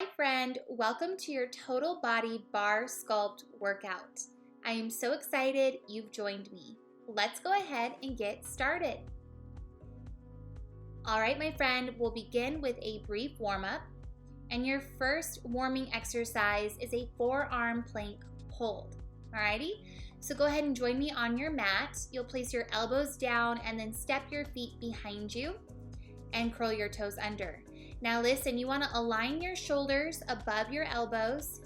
Hi friend, welcome to your Total Body Barre Sculpt workout. I am so excited you've joined me. Let's go ahead and get started. All right, my friend, we'll begin with a brief warm-up. And your first warming exercise is a forearm plank hold. Alrighty, so go ahead and join me on your mat. You'll place your elbows down and then step your feet behind you and curl your toes under. Now listen, you want to align your shoulders above your elbows.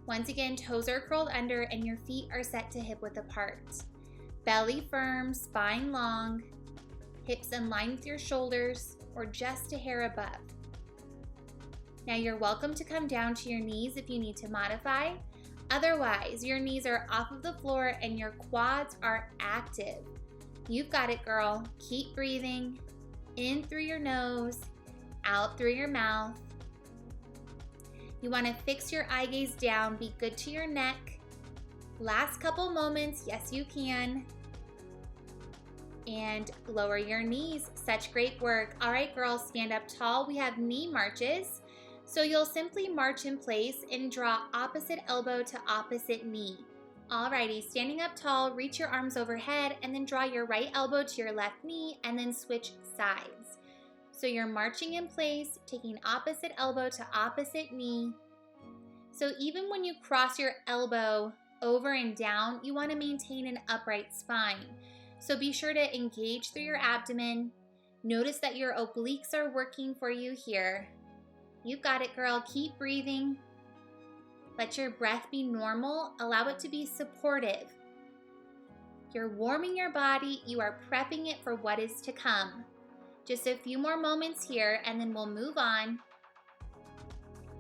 Once again, toes are curled under and your feet are set to hip width apart. Belly firm, spine long, hips in line with your shoulders or just a hair above. Now you're welcome to come down to your knees if you need to modify. Otherwise, your knees are off of the floor and your quads are active. You've got it, girl. Keep breathing in through your nose, out through your mouth. You want to fix your eye gaze down, be good to your neck. Last couple moments, yes you can. And lower your knees, such great work. All right, girls, stand up tall. We have knee marches. So you'll simply march in place and draw opposite elbow to opposite knee. Alrighty, standing up tall, reach your arms overhead and then draw your right elbow to your left knee and then switch sides. So you're marching in place, taking opposite elbow to opposite knee. So even when you cross your elbow over and down, you want to maintain an upright spine. So be sure to engage through your abdomen. Notice that your obliques are working for you here. You've got it, girl. Keep breathing. Let your breath be normal. Allow it to be supportive. You're warming your body. You are prepping it for what is to come. Just a few more moments here and then we'll move on.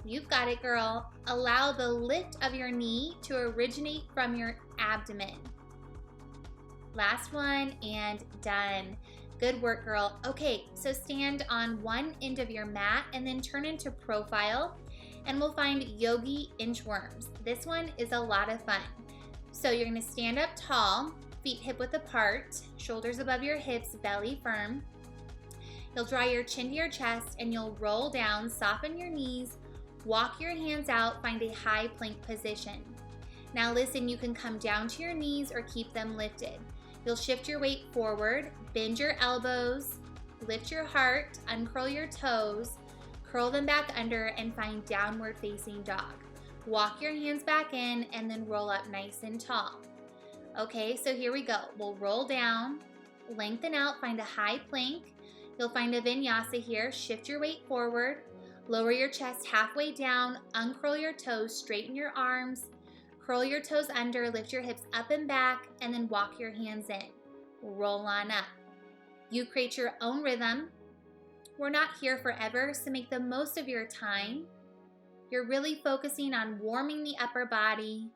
You've got it, girl. Allow the lift of your knee to originate from your abdomen. Last one and done. Good work, girl. Okay, so stand on one end of your mat and then turn into profile and we'll find yogi inchworms. This one is a lot of fun. So you're gonna stand up tall, feet hip width apart, shoulders above your hips, belly firm. You'll draw your chin to your chest and you'll roll down, soften your knees, walk your hands out, find a high plank position. Now listen, you can come down to your knees or keep them lifted. You'll shift your weight forward, bend your elbows, lift your heart, uncurl your toes, curl them back under and find downward facing dog. Walk your hands back in and then roll up nice and tall. Okay, so here we go. We'll roll down, lengthen out, find a high plank. You'll find a vinyasa here. Shift your weight forward, lower your chest halfway down, uncurl your toes, straighten your arms, curl your toes under, lift your hips up and back, and then walk your hands in. Roll on up. You create your own rhythm. We're not here forever, so make the most of your time. You're really focusing on warming the upper body.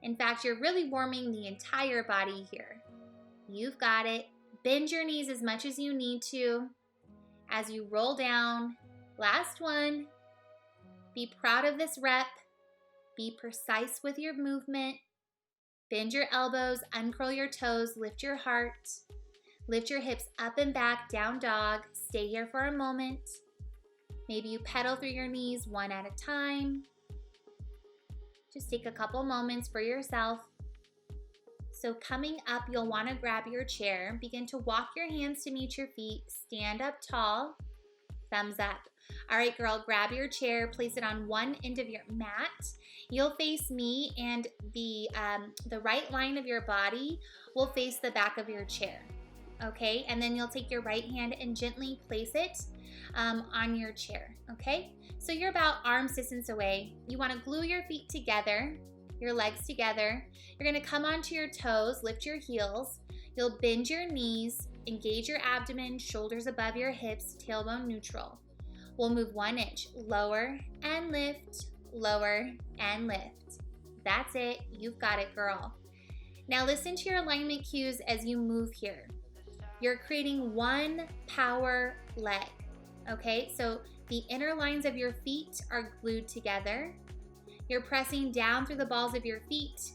In fact, you're really warming the entire body here. You've got it. Bend your knees as much as you need to as you roll down. Last one. Be proud of this rep. Be precise with your movement. Bend your elbows, uncurl your toes, lift your heart. Lift your hips up and back, down dog. Stay here for a moment. Maybe you pedal through your knees one at a time. Just take a couple moments for yourself. So coming up, you'll want to grab your chair. Begin to walk your hands to meet your feet. Stand up tall. Thumbs up. All right, girl, grab your chair, place it on one end of your mat. You'll face me and the right line of your body will face the back of your chair. Okay, and then you'll take your right hand and gently place it on your chair, okay? So you're about arm's distance away. You wanna glue your feet together, your legs together. You're gonna come onto your toes, lift your heels. You'll bend your knees, engage your abdomen, shoulders above your hips, tailbone neutral. We'll move 1 inch, lower and lift, lower and lift. That's it, you've got it, girl. Now listen to your alignment cues as you move here. You're creating one power leg, okay? So the inner lines of your feet are glued together. You're pressing down through the balls of your feet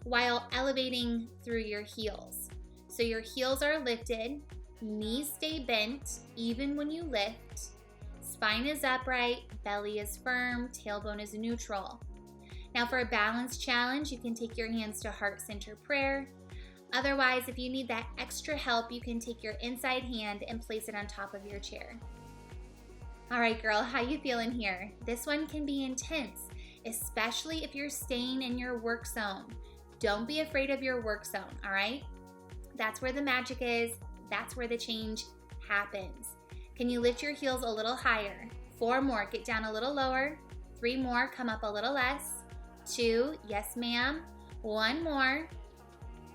while elevating through your heels. So your heels are lifted, knees stay bent even when you lift. Spine is upright, belly is firm, tailbone is neutral. Now for a balance challenge, you can take your hands to heart center prayer. Otherwise, if you need that extra help, you can take your inside hand and place it on top of your chair. All right, girl, how you feeling here? This one can be intense, especially if you're staying in your work zone. Don't be afraid of your work zone, all right? That's where the magic is. That's where the change happens. Can you lift your heels a little higher? 4 more, get down a little lower. 3 more, come up a little less. 2, yes ma'am. 1 more.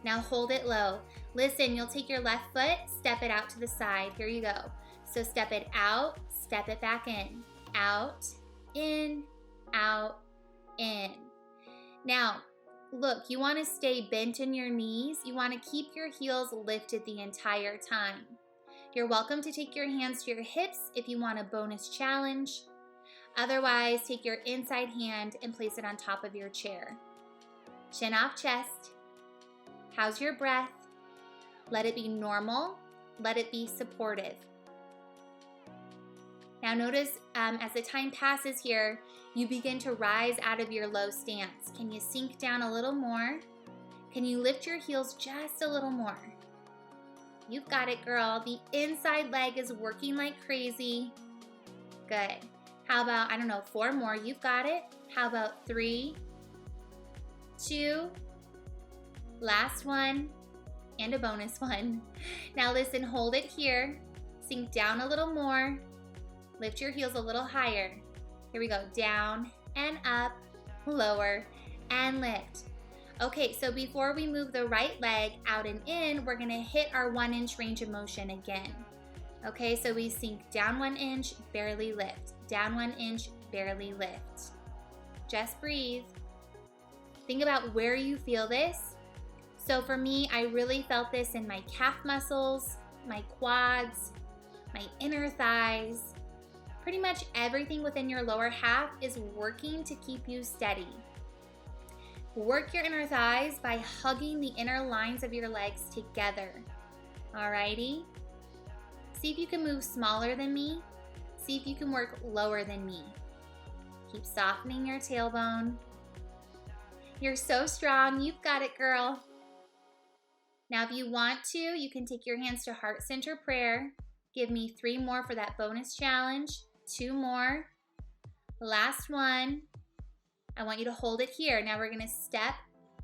Now hold it low. Listen, you'll take your left foot, step it out to the side. Here you go. So step it out, step it back in. Out, in, out, in. Now, look, you want to stay bent in your knees. You want to keep your heels lifted the entire time. You're welcome to take your hands to your hips if you want a bonus challenge. Otherwise, take your inside hand and place it on top of your chair. Chin off chest. How's your breath? Let it be normal. Let it be supportive. Now notice as the time passes here, you begin to rise out of your low stance. Can you sink down a little more? Can you lift your heels just a little more? You've got it, girl. The inside leg is working like crazy. Good. How about, 4 more? You've got it. How about 3, 2, last one, and a bonus one. Now listen, hold it here. Sink down a little more. Lift your heels a little higher. Here we go. Down and up, lower, and lift. Okay, so before we move the right leg out and in, we're gonna hit our 1-inch range of motion again. Okay, so we sink down 1 inch, barely lift. Down 1 inch, barely lift. Just breathe. Think about where you feel this. So for me, I really felt this in my calf muscles, my quads, my inner thighs. Pretty much everything within your lower half is working to keep you steady. Work your inner thighs by hugging the inner lines of your legs together. Alrighty? See if you can move smaller than me. See if you can work lower than me. Keep softening your tailbone. You're so strong. You've got it, girl. Now, if you want to, you can take your hands to heart center prayer. Give me 3 more for that bonus challenge. 2 more. Last one. I want you to hold it here. Now we're gonna step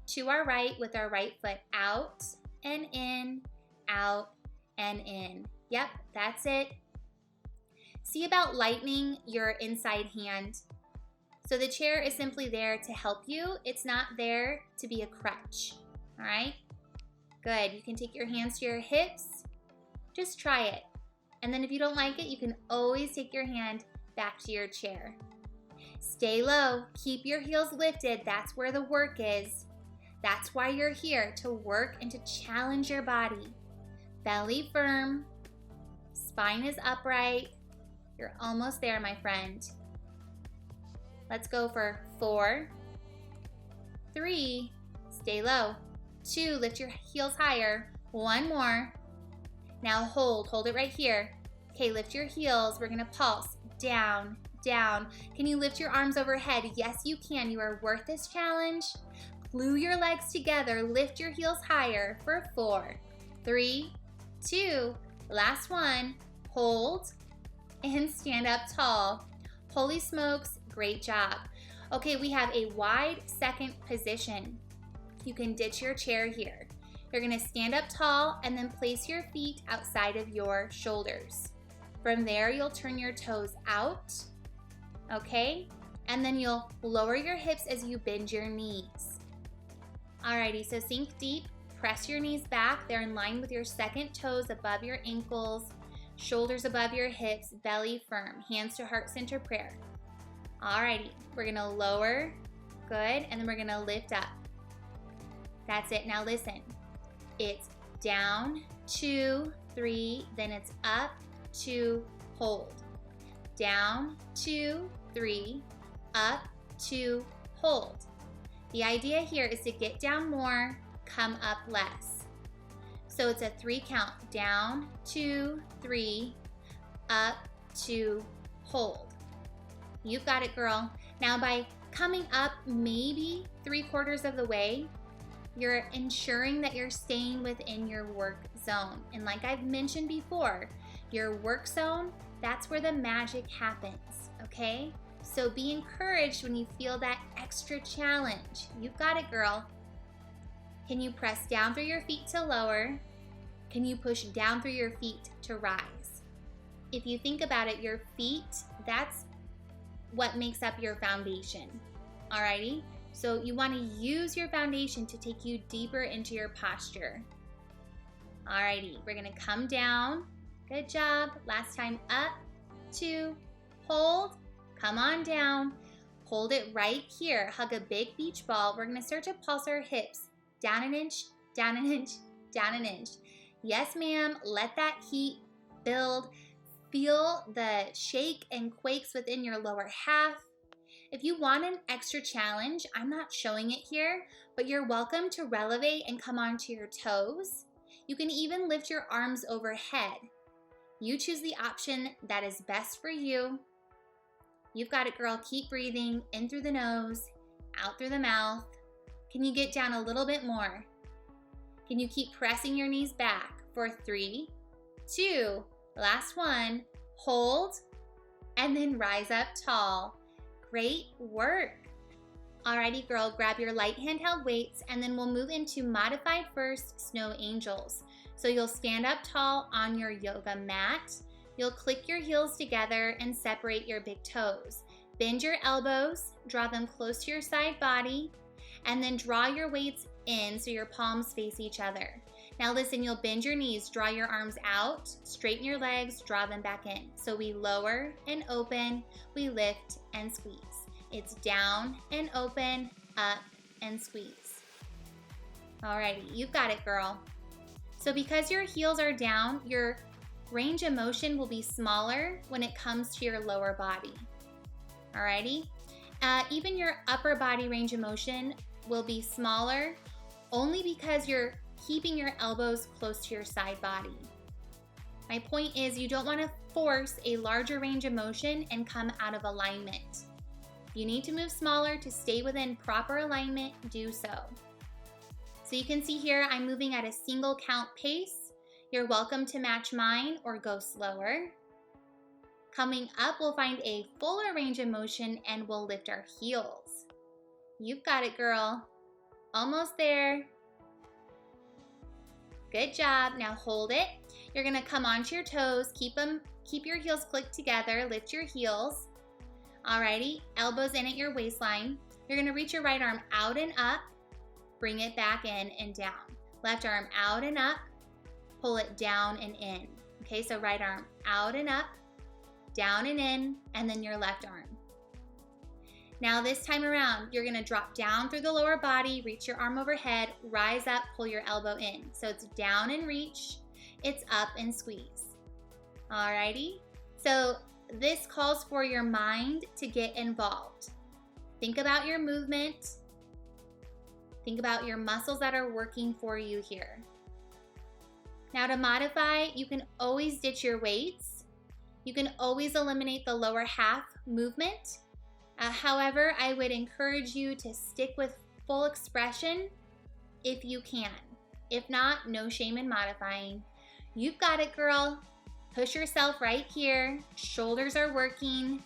to our right with our right foot out and in, out and in. Yep, that's it. See about lightening your inside hand. So the chair is simply there to help you. It's not there to be a crutch, all right? Good, you can take your hands to your hips. Just try it. And then if you don't like it, you can always take your hand back to your chair. Stay low, keep your heels lifted. That's where the work is. That's why you're here, to work and to challenge your body. Belly firm, spine is upright. You're almost there, my friend. Let's go for 4, 3, stay low. 2, lift your heels higher. 1 more. Now hold it right here. Okay, lift your heels. We're gonna pulse down, down. Can you lift your arms overhead? Yes, you can. You are worth this challenge. Glue your legs together. Lift your heels higher for 4, 3, 2, last one. Hold and stand up tall. Holy smokes, great job. Okay, we have a wide second position. You can ditch your chair here. You're gonna stand up tall and then place your feet outside of your shoulders. From there, you'll turn your toes out, okay? And then you'll lower your hips as you bend your knees. Alrighty, so sink deep, press your knees back. They're in line with your second toes above your ankles, shoulders above your hips, belly firm, hands to heart center prayer. Alrighty, we're gonna lower, good, and then we're gonna lift up. That's it, now listen. It's down, 2, 3, then it's up, 2, hold. Down, 2, 3, up, 2, hold. The idea here is to get down more, come up less. So it's a 3 count, down, 2, 3, up, 2, hold. You've got it, girl. Now by coming up maybe 3/4 of the way, you're ensuring that you're staying within your work zone. And like I've mentioned before, your work zone, that's where the magic happens, okay? So be encouraged when you feel that extra challenge. You've got it, girl. Can you press down through your feet to lower? Can you push down through your feet to rise? If you think about it, your feet, that's what makes up your foundation. Alrighty? So you want to use your foundation to take you deeper into your posture. Alrighty, we're going to come down. Good job. Last time, up, 2, hold, come on down. Hold it right here. Hug a big beach ball. We're going to start to pulse our hips. Down an inch, down an inch, down an inch. Yes, ma'am. Let that heat build. Feel the shake and quakes within your lower half. If you want an extra challenge, I'm not showing it here, but you're welcome to relevate and come onto your toes. You can even lift your arms overhead. You choose the option that is best for you. You've got it, girl. Keep breathing in through the nose, out through the mouth. Can you get down a little bit more? Can you keep pressing your knees back for 3, 2, last one, hold, and then rise up tall. Great work. Alrighty, girl, grab your light handheld weights and then we'll move into modified first snow angels. So you'll stand up tall on your yoga mat. You'll click your heels together and separate your big toes. Bend your elbows, draw them close to your side body, and then draw your weights in so your palms face each other. Now listen, you'll bend your knees, draw your arms out, straighten your legs, draw them back in. So we lower and open, we lift and squeeze. It's down and open, up and squeeze. Alrighty, you've got it, girl. So because your heels are down, your range of motion will be smaller when it comes to your lower body. Alrighty? Even your upper body range of motion will be smaller only because you're keeping your elbows close to your side body. My point is you don't want to force a larger range of motion and come out of alignment. If you need to move smaller to stay within proper alignment, do so. So you can see here I'm moving at a single count pace. You're welcome to match mine or go slower. Coming up, we'll find a fuller range of motion and we'll lift our heels. You've got it, girl. Almost there. Good job. Now hold it. You're gonna come onto your toes. Keep your heels clicked together. Lift your heels. Alrighty, elbows in at your waistline. You're gonna reach your right arm out and up. Bring it back in and down. Left arm out and up. Pull it down and in. Okay, so right arm out and up, down and in, and then your left arm. Now this time around, you're gonna drop down through the lower body, reach your arm overhead, rise up, pull your elbow in. So it's down and reach, it's up and squeeze. Alrighty, so this calls for your mind to get involved. Think about your movement. Think about your muscles that are working for you here. Now to modify, you can always ditch your weights. You can always eliminate the lower half movement. However, I would encourage you to stick with full expression if you can. If not, no shame in modifying. You've got it, girl. Push yourself right here. Shoulders are working.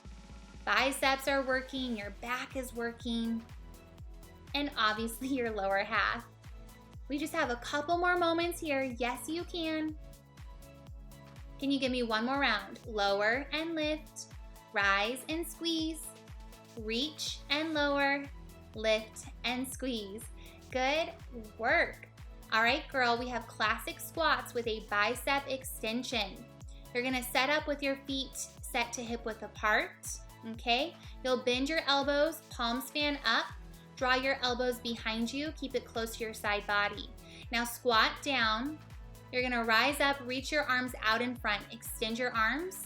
Biceps are working. Your back is working. And obviously your lower half. We just have a couple more moments here. Yes, you can. Can you give me one more round? Lower and lift. Rise and squeeze. Reach and lower, lift and squeeze. Good work. All right, girl, we have classic squats with a bicep extension. You're gonna set up with your feet set to hip width apart, okay? You'll bend your elbows, palms fan up, draw your elbows behind you, keep it close to your side body. Now squat down. You're gonna rise up, reach your arms out in front, extend your arms,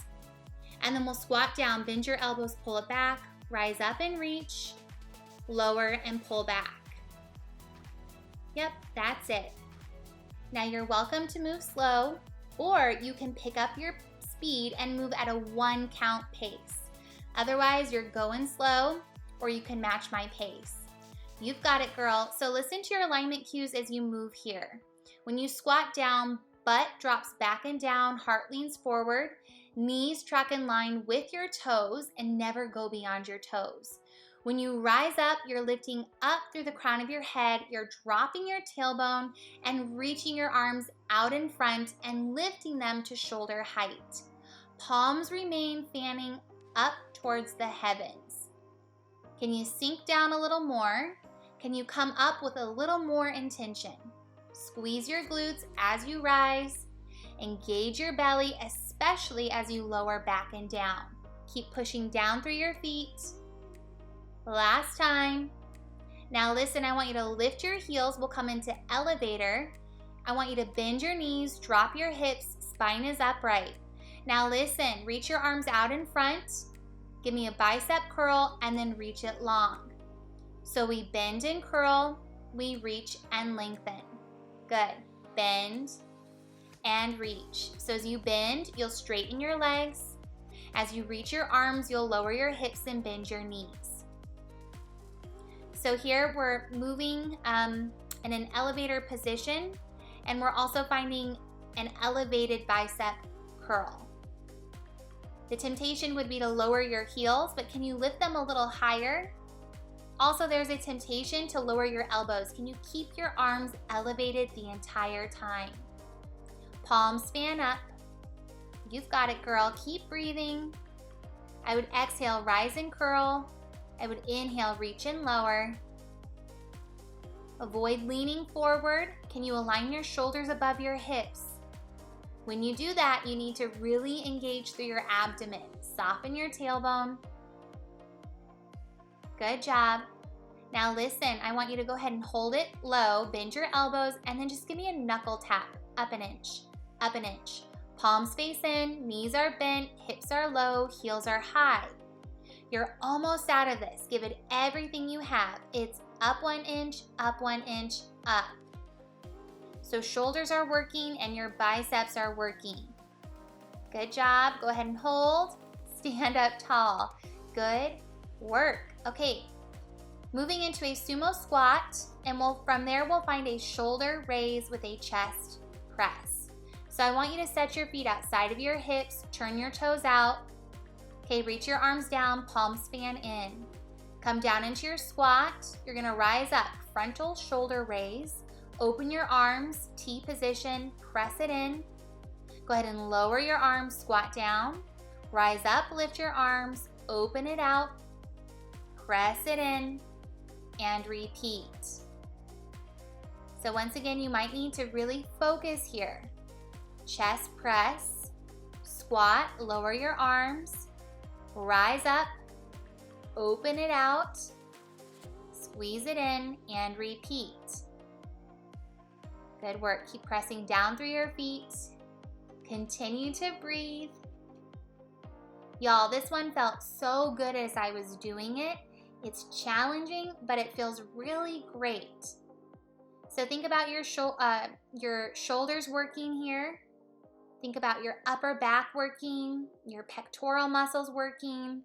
and then we'll squat down, bend your elbows, pull it back, rise up and reach, lower and pull back. Yep, that's it. Now you're welcome to move slow, or you can pick up your speed and move at a 1 count pace. Otherwise, you're going slow, or you can match my pace. You've got it, girl. So listen to your alignment cues as you move here. When you squat down, butt drops back and down, heart leans forward, knees track in line with your toes and never go beyond your toes. When you rise up, you're lifting up through the crown of your head, you're dropping your tailbone and reaching your arms out in front and lifting them to shoulder height. Palms remain fanning up towards the heavens. Can you sink down a little more? Can you come up with a little more intention? Squeeze your glutes as you rise. Engage your belly, especially as you lower back and down. Keep pushing down through your feet. Last time. Now listen, I want you to lift your heels. We'll come into elevator. I want you to bend your knees, drop your hips, spine is upright. Now listen, reach your arms out in front. Give me a bicep curl and then reach it long. So we bend and curl, we reach and lengthen. Good. Bend and reach. So as you bend, you'll straighten your legs. As you reach your arms, you'll lower your hips and bend your knees. So here we're moving in an elevator position, and we're also finding an elevated bicep curl. The temptation would be to lower your heels, but can you lift them a little higher? Also, there's a temptation to lower your elbows. Can you keep your arms elevated the entire time? Palms fan up. You've got it, girl. Keep breathing. I would exhale, rise and curl. I would inhale, reach and lower. Avoid leaning forward. Can you align your shoulders above your hips? When you do that, you need to really engage through your abdomen. Soften your tailbone. Good job. Now listen, I want you to go ahead and hold it low, bend your elbows, and then just give me a knuckle tap. Up an inch, up an inch. Palms face in, knees are bent, hips are low, heels are high. You're almost out of this. Give it everything you have. It's up 1 inch, up 1 inch, up. So shoulders are working and your biceps are working. Good job. Go ahead and hold. Stand up tall. Good work. Okay, moving into a sumo squat, and from there we'll find a shoulder raise with a chest press. So I want you to set your feet outside of your hips, turn your toes out. Okay, reach your arms down, palms fan in. Come down into your squat. You're gonna rise up, frontal shoulder raise. Open your arms, T position, press it in. Go ahead and lower your arms, squat down. Rise up, lift your arms, open it out, press it in, and repeat. So once again, you might need to really focus here. Chest press, squat, lower your arms, rise up, open it out, squeeze it in, and repeat. Good work. Keep pressing down through your feet. Continue to breathe. Y'all, this one felt so good as I was doing it. It's challenging, but it feels really great. So think about your shoulders working here. Think about your upper back working, your pectoral muscles working,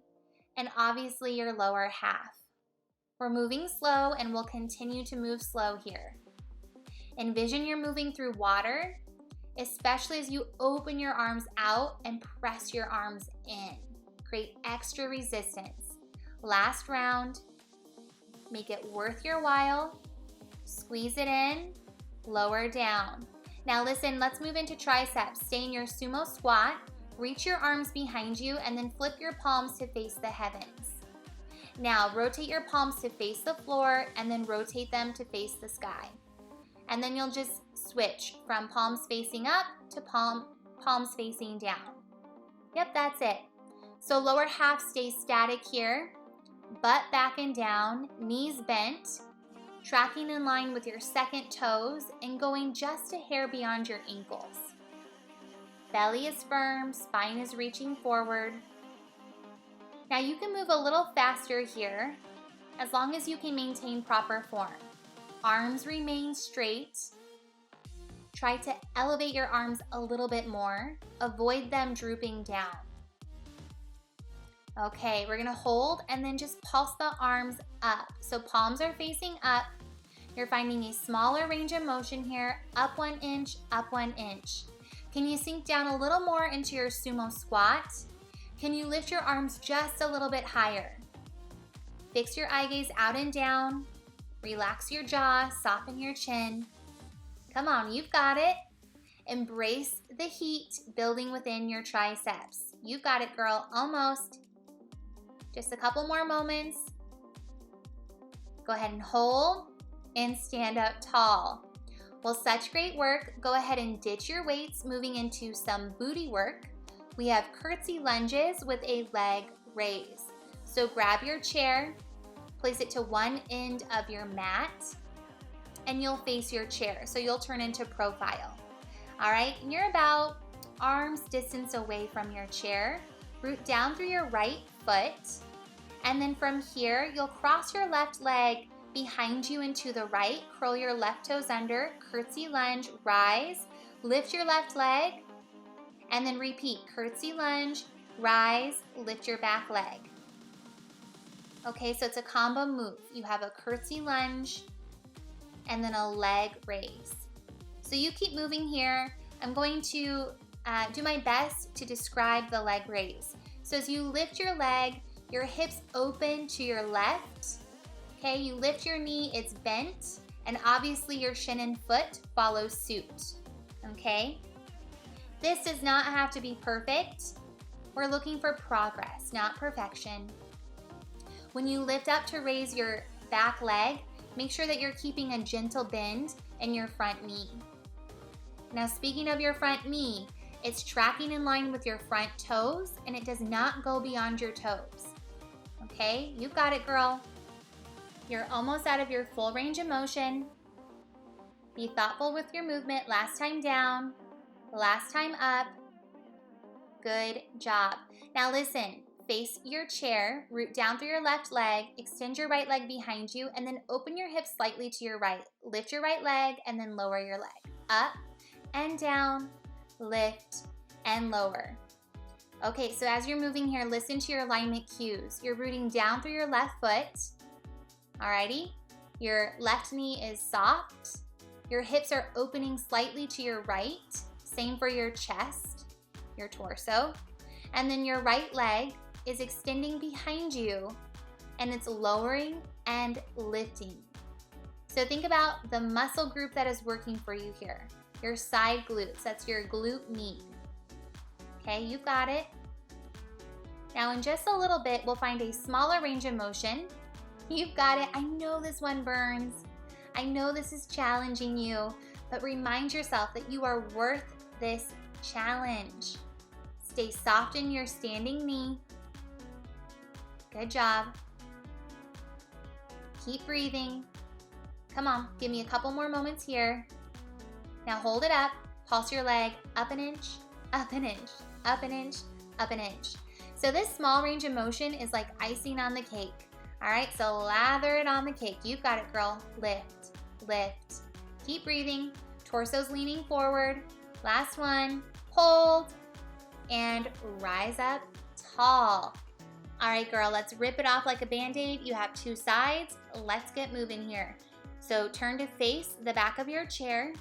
and obviously your lower half. We're moving slow and we'll continue to move slow here. Envision you're moving through water, especially as you open your arms out and press your arms in. Create extra resistance. Last round. Make it worth your while. Squeeze it in, lower down. Now listen, let's move into triceps. Stay in your sumo squat, reach your arms behind you, and then flip your palms to face the heavens. Now rotate your palms to face the floor and then rotate them to face the sky. And then you'll just switch from palms facing up to palms facing down. Yep, that's it. So lower half stays static here, butt back and down, knees bent, tracking in line with your second toes and going just a hair beyond your ankles. Belly is firm, spine is reaching forward. Now you can move a little faster here as long as you can maintain proper form. Arms remain straight. Try to elevate your arms a little bit more. Avoid them drooping down. Okay, we're gonna hold and then just pulse the arms up. So palms are facing up. You're finding a smaller range of motion here, up 1 inch, up 1 inch. Can you sink down a little more into your sumo squat? Can you lift your arms just a little bit higher? Fix your eye gaze out and down. Relax your jaw, soften your chin. Come on, you've got it. Embrace the heat building within your triceps. You've got it, girl, almost. Just a couple more moments. Go ahead and hold and stand up tall. Well, such great work. Go ahead and ditch your weights, moving into some booty work. We have curtsy lunges with a leg raise. So grab your chair, place it to one end of your mat, and you'll face your chair. So you'll turn into profile. All right, and you're about arm's distance away from your chair. Root down through your right foot. And then from here, you'll cross your left leg behind you and to the right. Curl your left toes under, curtsy lunge, rise, lift your left leg, and then repeat. Curtsy lunge, rise, lift your back leg. Okay, so it's a combo move. You have a curtsy lunge and then a leg raise. So you keep moving here. I'm going to do my best to describe the leg raise. So as you lift your leg, your hips open to your left. Okay, you lift your knee, it's bent, and obviously your shin and foot follow suit. Okay? This does not have to be perfect. We're looking for progress, not perfection. When you lift up to raise your back leg, make sure that you're keeping a gentle bend in your front knee. Now, speaking of your front knee, it's tracking in line with your front toes, and it does not go beyond your toes. Okay, you've got it, girl. You're almost out of your full range of motion. Be thoughtful with your movement. Last time down, last time up. Good job. Now listen, face your chair, root down through your left leg, extend your right leg behind you, and then open your hips slightly to your right. Lift your right leg and then lower your leg. Up and down, lift and lower. Okay, so as you're moving here, listen to your alignment cues. You're rooting down through your left foot. Alrighty, your left knee is soft. Your hips are opening slightly to your right. Same for your chest, your torso. And then your right leg is extending behind you and it's lowering and lifting. So think about the muscle group that is working for you here. Your side glutes, that's your glute med. Okay, you've got it. Now in just a little bit, we'll find a smaller range of motion. You've got it. I know this one burns. I know this is challenging you, but remind yourself that you are worth this challenge. Stay soft in your standing knee. Good job. Keep breathing. Come on, give me a couple more moments here. Now hold it up, pulse your leg up an inch, up an inch, up an inch, up an inch. So this small range of motion is like icing on the cake. All right, so lather it on the cake. You've got it, girl. Lift, lift. Keep breathing. Torso's leaning forward. Last one. Hold and rise up tall. All right, girl, let's rip it off like a Band-Aid. You have two sides. Let's get moving here. So turn to face the back of your chair.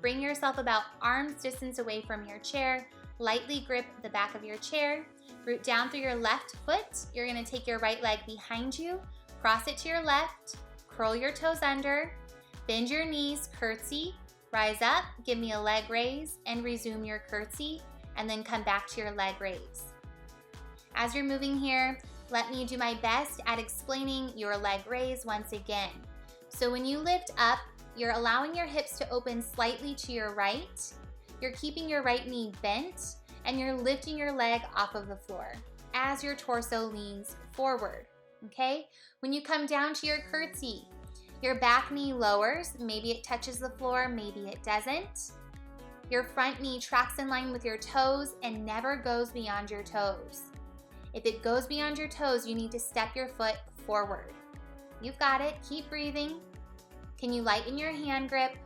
Bring yourself about arm's distance away from your chair. Lightly grip the back of your chair. Root down through your left foot. You're gonna take your right leg behind you, cross it to your left, curl your toes under, bend your knees, curtsy, rise up, give me a leg raise, and resume your curtsy, and then come back to your leg raise. As you're moving here, let me do my best at explaining your leg raise once again. So when you lift up, you're allowing your hips to open slightly to your right, you're keeping your right knee bent, and you're lifting your leg off of the floor as your torso leans forward, okay? When you come down to your curtsy, your back knee lowers. Maybe it touches the floor, maybe it doesn't. Your front knee tracks in line with your toes and never goes beyond your toes. If it goes beyond your toes, you need to step your foot forward. You've got it, keep breathing. Can you lighten your hand grip?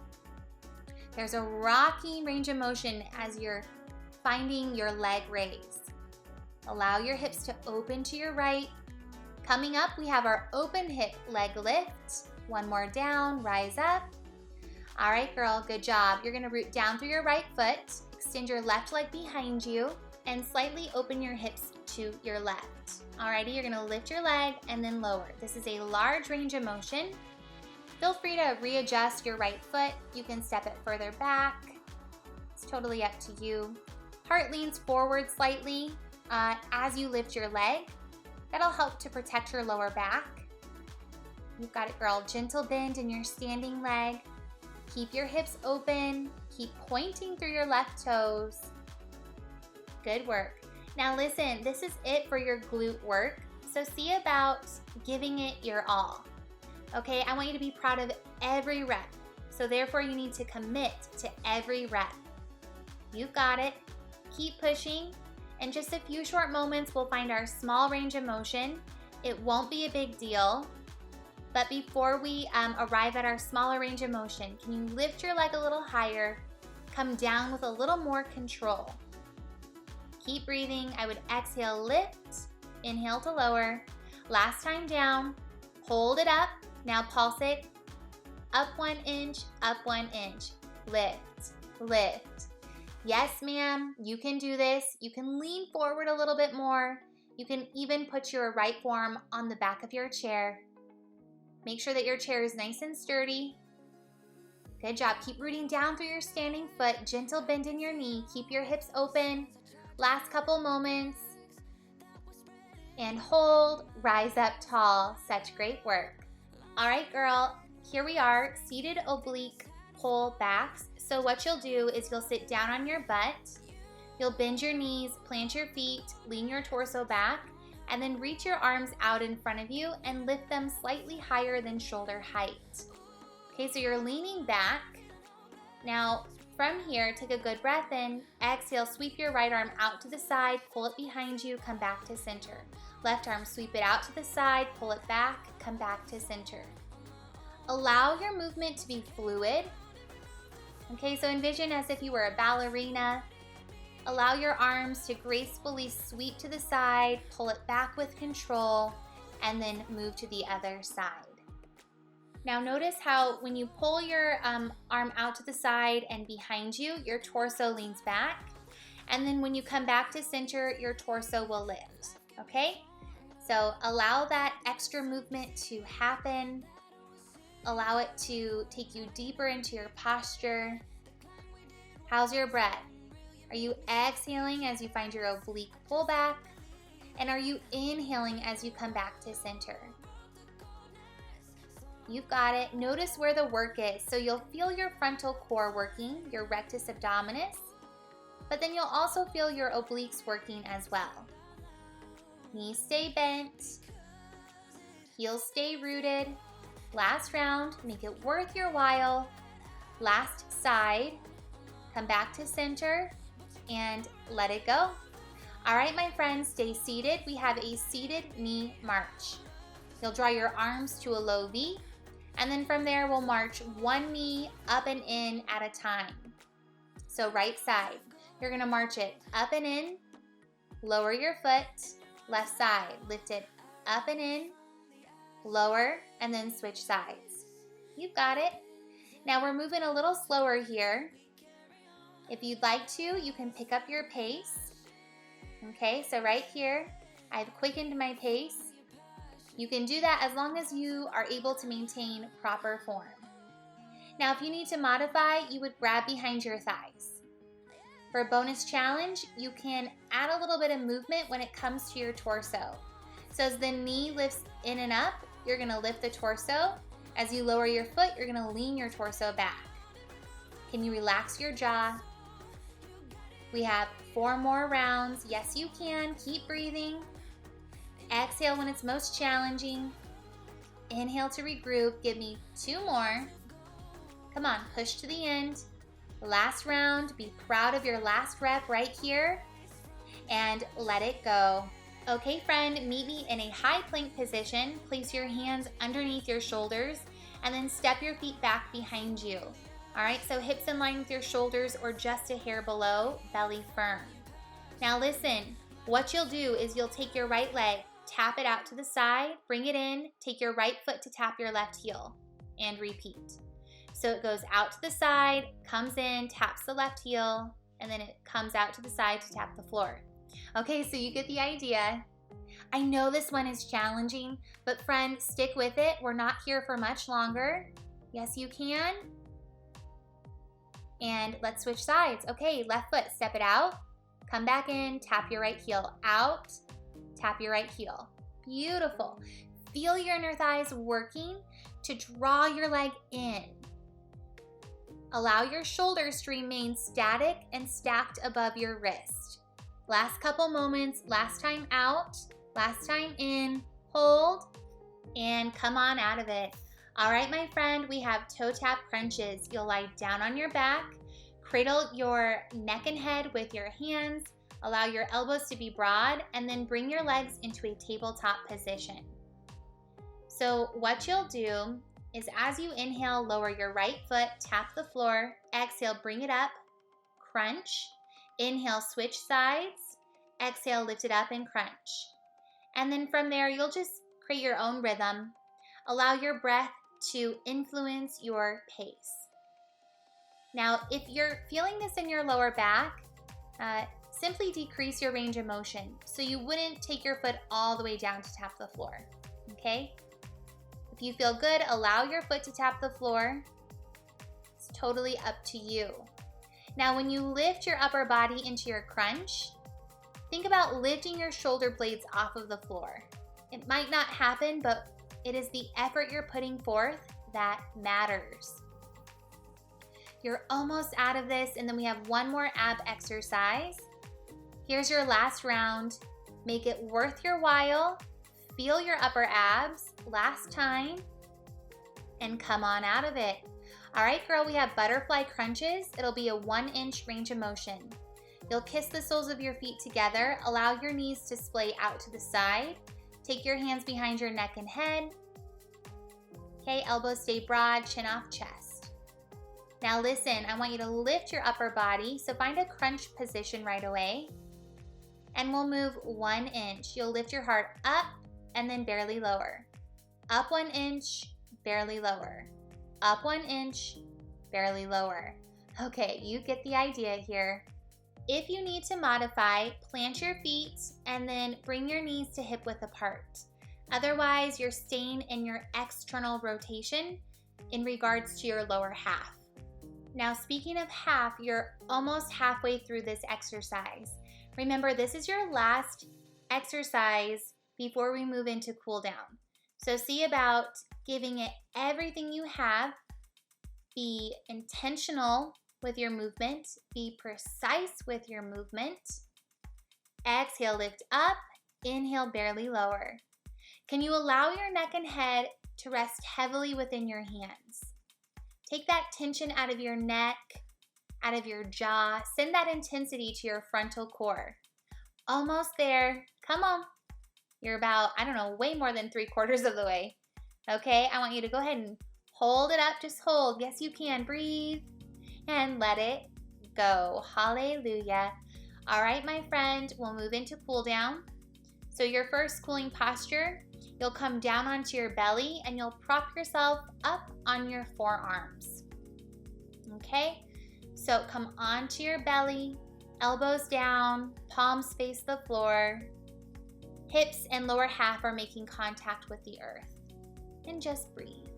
There's a rocking range of motion as you're finding your leg raise. Allow your hips to open to your right. Coming up, we have our open hip leg lift. One more down, rise up. All right, girl, good job. You're gonna root down through your right foot, extend your left leg behind you, and slightly open your hips to your left. Alrighty, you're gonna lift your leg and then lower. This is a large range of motion. Feel free to readjust your right foot. You can step it further back. It's totally up to you. Heart leans forward slightly as you lift your leg. That'll help to protect your lower back. You've got it, girl. Gentle bend in your standing leg. Keep your hips open. Keep pointing through your left toes. Good work. Now listen, this is it for your glute work. So see about giving it your all. Okay, I want you to be proud of every rep. So therefore you need to commit to every rep. You've got it. Keep pushing. In just a few short moments, we'll find our small range of motion. It won't be a big deal. But before we arrive at our smaller range of motion, can you lift your leg a little higher? Come down with a little more control. Keep breathing. I would exhale, lift, inhale to lower. Last time down, hold it up. Now pulse it. Up 1 inch, up 1 inch. Lift, lift. Yes, ma'am, you can do this. You can lean forward a little bit more. You can even put your right forearm on the back of your chair. Make sure that your chair is nice and sturdy. Good job. Keep rooting down through your standing foot. Gentle bend in your knee. Keep your hips open. Last couple moments. And hold. Rise up tall. Such great work. All right, girl. Here we are. Seated oblique pull backs. So what you'll do is you'll sit down on your butt. You'll bend your knees, plant your feet, lean your torso back, and then reach your arms out in front of you and lift them slightly higher than shoulder height. Okay, so you're leaning back. Now, from here, take a good breath in. Exhale, sweep your right arm out to the side, pull it behind you, come back to center. Left arm, sweep it out to the side, pull it back, come back to center. Allow your movement to be fluid. Okay, so envision as if you were a ballerina. Allow your arms to gracefully sweep to the side, pull it back with control, and then move to the other side. Now notice how when you pull your arm out to the side and behind you, your torso leans back. And then when you come back to center, your torso will lift, okay? So allow that extra movement to happen. Allow it to take you deeper into your posture. How's your breath? Are you exhaling as you find your oblique pullback? And are you inhaling as you come back to center? You've got it. Notice where the work is. So you'll feel your frontal core working, your rectus abdominis, but then you'll also feel your obliques working as well. Knees stay bent, heels stay rooted. Last round, make it worth your while. Last side, come back to center and let it go. All right, my friends, stay seated. We have a seated knee march. You'll draw your arms to a low V, and then from there, we'll march one knee up and in at a time. So right side, you're gonna march it up and in, lower your foot, left side, lift it up and in, lower, and then switch sides. You've got it. Now we're moving a little slower here. If you'd like to, you can pick up your pace. Okay, so right here, I've quickened my pace. You can do that as long as you are able to maintain proper form. Now, if you need to modify, you would grab behind your thighs. For a bonus challenge, you can add a little bit of movement when it comes to your torso. So as the knee lifts in and up, you're gonna lift the torso. As you lower your foot, you're gonna lean your torso back. Can you relax your jaw? We have 4 more rounds. Yes, you can. Keep breathing. Exhale when it's most challenging. Inhale to regroup. Give me 2 more. Come on, push to the end. Last round. Be proud of your last rep right here. And let it go. Okay, friend, meet me in a high plank position. Place your hands underneath your shoulders and then step your feet back behind you. All right, so hips in line with your shoulders or just a hair below, belly firm. Now listen, What you'll do is you'll take your right leg, tap it out to the side, bring it in, take your right foot to tap your left heel, and repeat. So it goes out to the side, comes in, taps the left heel, and then it comes out to the side to tap the floor. Okay, so you get the idea. I know this one is challenging, but friend, stick with it. We're not here for much longer. Yes, you can. And let's switch sides. Okay, left foot, step it out, come back in, tap your right heel, out, tap your right heel. Beautiful. Feel your inner thighs working to draw your leg in. Allow your shoulders to remain static and stacked above your wrist. Last couple moments, last time out, last time in, hold, and come on out of it. All right, my friend, we have toe tap crunches. You'll lie down on your back, cradle your neck and head with your hands, allow your elbows to be broad, and then bring your legs into a tabletop position. So what you'll do is as you inhale, lower your right foot, tap the floor, exhale, bring it up, crunch, inhale, switch sides, exhale, lift it up and crunch. And then from there, you'll just create your own rhythm. Allow your breath to influence your pace. Now, if you're feeling this in your lower back, simply decrease your range of motion so you wouldn't take your foot all the way down to tap the floor, okay? If you feel good, allow your foot to tap the floor. It's totally up to you. Now, when you lift your upper body into your crunch, think about lifting your shoulder blades off of the floor. It might not happen, but it is the effort you're putting forth that matters. You're almost out of this, and then we have one more ab exercise. Here's your last round. Make it worth your while. Feel your upper abs. Last time, and come on out of it. All right, girl, we have butterfly crunches. It'll be a 1-inch range of motion. You'll kiss the soles of your feet together. Allow your knees to splay out to the side. Take your hands behind your neck and head. Okay, elbows stay broad, chin off chest. Now listen, I want you to lift your upper body, so find a crunch position right away. And we'll move 1 inch. You'll lift your heart up and then barely lower. Up 1 inch, barely lower. Up 1 inch, barely lower. Okay, you get the idea here. If you need to modify, plant your feet and then bring your knees to hip width apart. Otherwise, you're staying in your external rotation in regards to your lower half. Now, speaking of half, you're almost halfway through this exercise. Remember, this is your last exercise before we move into cool down. So see about giving it everything you have. Be intentional with your movement. Be precise with your movement. Exhale, lift up. Inhale, barely lower. Can you allow your neck and head to rest heavily within your hands? Take that tension out of your neck, out of your jaw. Send that intensity to your frontal core. Almost there. Come on. You're about, way more than 3/4 of the way. Okay, I want you to go ahead and hold it up. Just hold. Yes, you can. Breathe and let it go. Hallelujah. All right, my friend, we'll move into cool down. So your first cooling posture, you'll come down onto your belly and you'll prop yourself up on your forearms. Okay, so come onto your belly, elbows down, palms face the floor. Hips and lower half are making contact with the earth. And just breathe.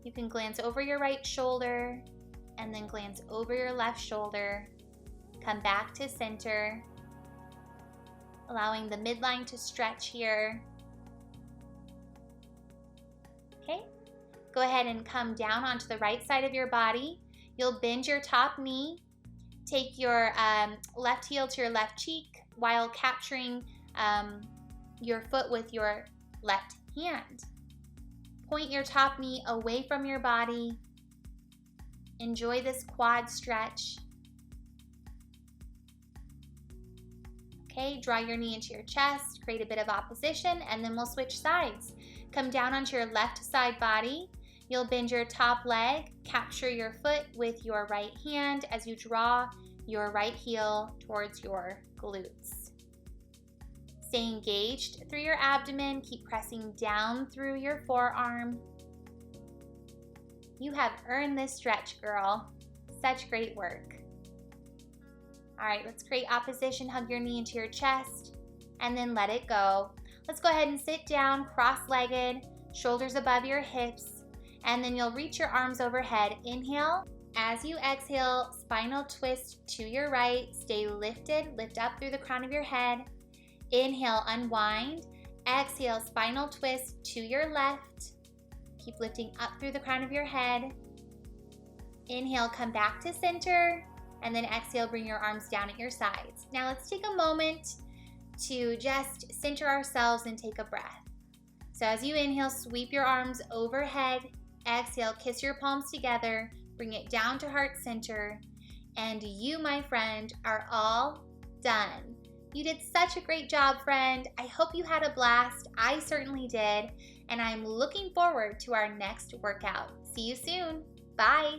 You can glance over your right shoulder and then glance over your left shoulder. Come back to center, allowing the midline to stretch here. Okay, go ahead and come down onto the right side of your body. You'll bend your top knee. Take your left heel to your left cheek while capturing your foot with your left hand. Point your top knee away from your body. Enjoy this quad stretch. Okay, draw your knee into your chest, create a bit of opposition, and then we'll switch sides. Come down onto your left side body. You'll bend your top leg, capture your foot with your right hand as you draw your right heel towards your glutes. Stay engaged through your abdomen. Keep pressing down through your forearm. You have earned this stretch, girl. Such great work. All right, let's create opposition. Hug your knee into your chest and then let it go. Let's go ahead and sit down, cross-legged, shoulders above your hips, and then you'll reach your arms overhead. Inhale. As you exhale, spinal twist to your right. Stay lifted, lift up through the crown of your head. Inhale, unwind. Exhale, spinal twist to your left. Keep lifting up through the crown of your head. Inhale, come back to center, and then exhale, bring your arms down at your sides. Now let's take a moment to just center ourselves and take a breath. So as you inhale, sweep your arms overhead. Exhale, kiss your palms together, bring it down to heart center, and you, my friend, are all done. You did such a great job, friend. I hope you had a blast. I certainly did, and I'm looking forward to our next workout. See you soon. Bye.